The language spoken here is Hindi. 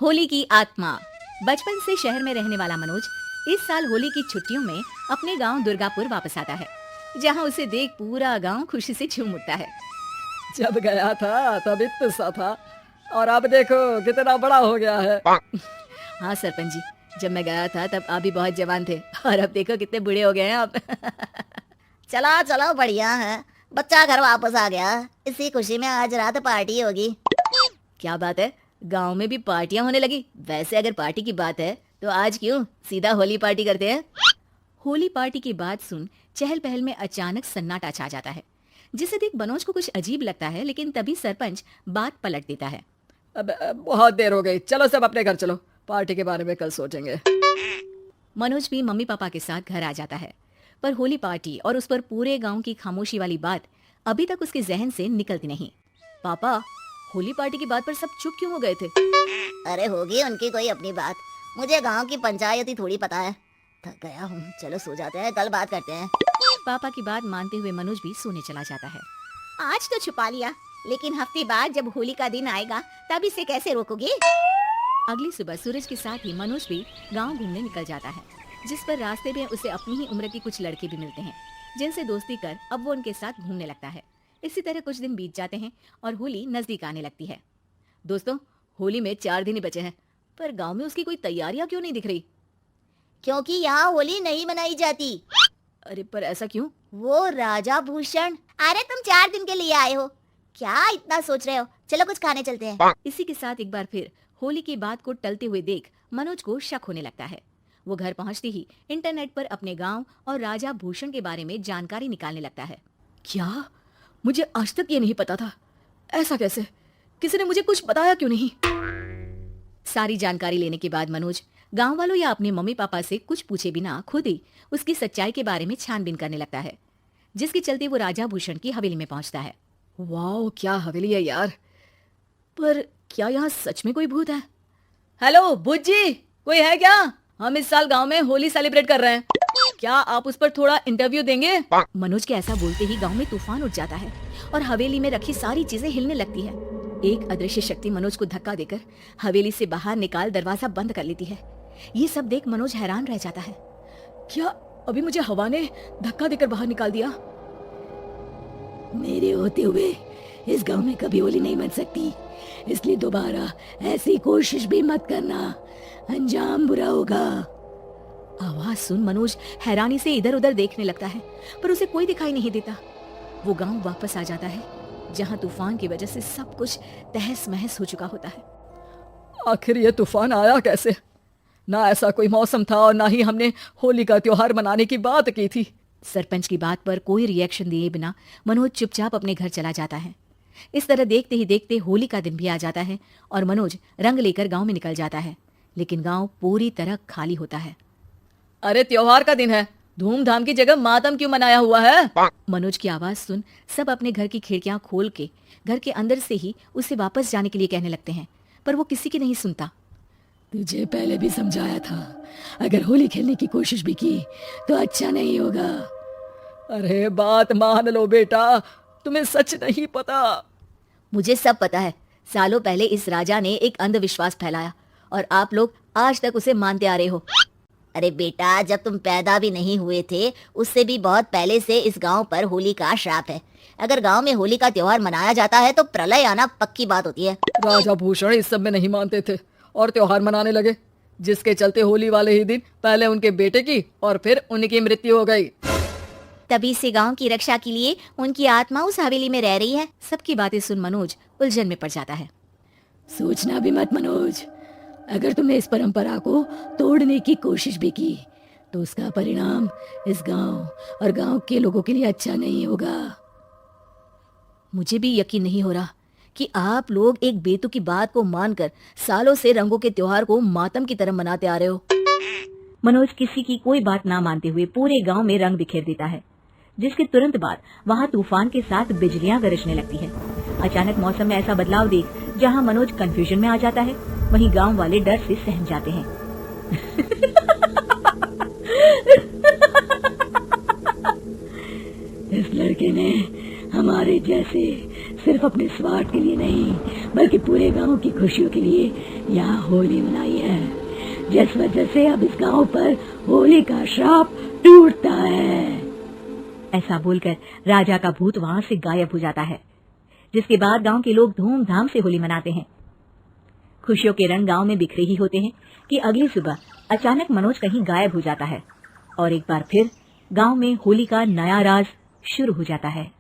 होली की आत्मा। बचपन से शहर में रहने वाला मनोज इस साल होली की छुट्टियों में अपने गांव दुर्गापुर वापस आता है, जहां उसे देख पूरा गांव खुशी से झूम उठता है। जब गया था तब इतना सा था और अब देखो कितना बड़ा हो गया है। हाँ सरपंच जी, जब मैं गया था तब आप भी बहुत जवान थे और अब देखो कितने बूढ़े हो गए हैं आप। चलो चलो बढ़िया है, बच्चा घर वापस आ गया। इसी खुशी में आज रात पार्टी होगी। क्या बात है, गांव में भी पार्टियां होने लगी। वैसे अगर पार्टी की बात है तो आज क्यों सीधा होली पार्टी करते हैं। होली पार्टी की बात सुन चहल पहल में अचानक सन्नाटा छा जाता है, जिसे देख मनोज को कुछ अजीब लगता है, लेकिन तभी सरपंच बात पलट देता है। अब बहुत देर हो गई, चलो सब अपने घर चलो, पार्टी के बारे में कल सोचेंगे। मनोज भी मम्मी पापा के साथ घर आ जाता है, पर होली पार्टी और उस पर पूरे गांव की खामोशी वाली बात अभी तक उसके जहन से निकलती नहीं। पापा, होली पार्टी की बात पर सब चुप क्यों हो गए थे? अरे होगी उनकी कोई अपनी बात, मुझे गांव की पंचायत ही थोड़ी पता है। थक गया हूँ, चलो सो जाते हैं, कल बात करते हैं। पापा की बात मानते हुए मनोज भी सोने चला जाता है। आज तो छुपा लिया, लेकिन हफ्ते बाद जब होली का दिन आएगा तब इसे कैसे रोकोगे? अगली सुबह सूरज के साथ ही मनोज भी गांव घूमने निकल जाता है, जिस पर रास्ते में उसे अपनी ही उम्र के कुछ लड़के भी मिलते हैं, जिनसे दोस्ती कर अब वो उनके साथ घूमने लगता है। इसी तरह कुछ दिन बीत जाते हैं और होली नजदीक आने लगती है। दोस्तों, होली में 4 दिन ही बचे हैं, पर गांव में उसकी कोई तैयारियां क्यों नहीं दिख रही? क्योंकि यहाँ होली नहीं मनाई जाती। अरे पर ऐसा क्यों? वो राजा भूषण। अरे तुम 4 दिन के लिए आए हो, क्या इतना सोच रहे हो? चलो कुछ खाने चलते हैं। इसी के साथ एक बार फिर होली की बात को टलते हुए देख मनोज को शक होने लगता है। वो घर पहुंचते ही इंटरनेट पर अपने गांव और राजा भूषण के बारे में जानकारी निकालने लगता है। क्या? मुझे आज तक ये नहीं पता था। ऐसा कैसे? किसी ने मुझे कुछ बताया क्यों नहीं? सारी जानकारी लेने के बाद मनोज गांव वालों या अपने मम्मी पापा से कुछ पूछे बिना खुद ही उसकी सच्चाई के बारे में छानबीन करने लगता है, जिसके चलते वो राजा भूषण की हवेली में पहुंचता है। वाह, क्या हवेली है यार। पर क्या यहाँ सच में कोई भूत है? हेलो भूत जी, कोई है क्या? हम इस साल गांव में होली सेलिब्रेट कर रहे हैं, क्या आप उस पर थोड़ा इंटरव्यू देंगे? मनोज के ऐसा बोलते ही गांव में तूफान उठ जाता है और हवेली में रखी सारी चीजें हिलने लगती है। एक अदृश्य शक्ति मनोज को धक्का देकर हवेली से बाहर निकाल दरवाजा बंद कर लेती है। ये सब देख मनोज हैरान रह जाता है। क्या अभी मुझे हवा ने धक्का देकर बाहर निकाल दिया? मेरे होते हुए इस गांव में कभी होली नहीं बन सकती, इसलिए दोबारा ऐसी कोशिश भी मत करना, अंजाम बुरा होगा। आवाज सुन मनोज हैरानी से इधर उधर देखने लगता है, पर उसे कोई दिखाई नहीं देता। वो गांव वापस आ जाता है, जहां तूफान की वजह से सब कुछ तहस महस हो चुका होता है। आखिर ये तूफान आया कैसे? ना ऐसा कोई मौसम था और ना ही हमने होली का त्योहार मनाने की बात की थी। सरपंच की बात पर कोई रिएक्शन दिए बिना मनोज चुपचाप अपने घर चला जाता है। इस तरह देखते ही देखते होली का दिन भी आ जाता है और मनोज रंग लेकर गांव में निकल जाता है, लेकिन गांव पूरी तरह खाली होता है। अरे त्योहार का दिन है, धूमधाम की जगह मातम क्यों मनाया हुआ है? मनोज की आवाज सुन सब अपने घर की खिड़कियां खोल के घर के अंदर से ही उसे वापस जाने के लिए कहने लगते हैं, पर वो किसी की नहीं सुनता। तुझे पहले भी समझाया था, अगर होली खेलने की कोशिश भी की तो अच्छा नहीं होगा। अरे बात मान लो बेटा, तुम्हें सच नहीं पता। मुझे सब पता है। सालों पहले इस राजा ने एक अंधविश्वास फैलाया और आप लोग आज तक उसे मानते आ रहे हो। अरे बेटा, जब तुम पैदा भी नहीं हुए थे उससे भी बहुत पहले से इस गांव पर होली का श्राप है। अगर गांव में होली का त्योहार मनाया जाता है तो प्रलय आना पक्की बात होती है। राजा भूषण इस सब में नहीं मानते थे और त्योहार मनाने लगे, जिसके चलते होली वाले ही दिन पहले उनके बेटे की और फिर उनकी मृत्यु हो गई। तभी से गांव की रक्षा के लिए उनकी आत्मा उस हवेली में रह रही है। सबकी बातें सुन मनोज उलझन में पड़ जाता है। सोचना भी मत मनोज, अगर तुमने इस परंपरा को तोड़ने की कोशिश भी की तो उसका परिणाम इस गांव और गांव के लोगों के लिए अच्छा नहीं होगा। मुझे भी यकीन नहीं हो रहा कि आप लोग एक बेतुकी बात को मानकर सालों से रंगों के त्योहार को मातम की तरह मनाते आ रहे हो। मनोज किसी की कोई बात ना मानते हुए पूरे गांव में रंग बिखेर देता है, जिसके तुरंत बाद वहां तूफान के साथ बिजलियां गरजने लगती है। अचानक मौसम में ऐसा बदलाव देख जहां मनोज कंफ्यूजन में आ जाता है, वहीं गांव वाले डर से सहम जाते हैं। इस लड़के ने हमारे जैसे सिर्फ अपने स्वार्थ के लिए नहीं बल्कि पूरे गांव की खुशियों के लिए यहाँ होली मनाई है, जिस वजह से अब इस गांव पर होली का श्राप टूटता है। ऐसा बोलकर राजा का भूत वहां से गायब हो जाता है, जिसके बाद गांव के लोग धूमधाम से होली मनाते हैं। खुशियों के रंग गांव में बिखरे ही होते हैं कि अगली सुबह अचानक मनोज कहीं गायब हो जाता है और एक बार फिर गांव में होली का नया राज शुरू हो जाता है।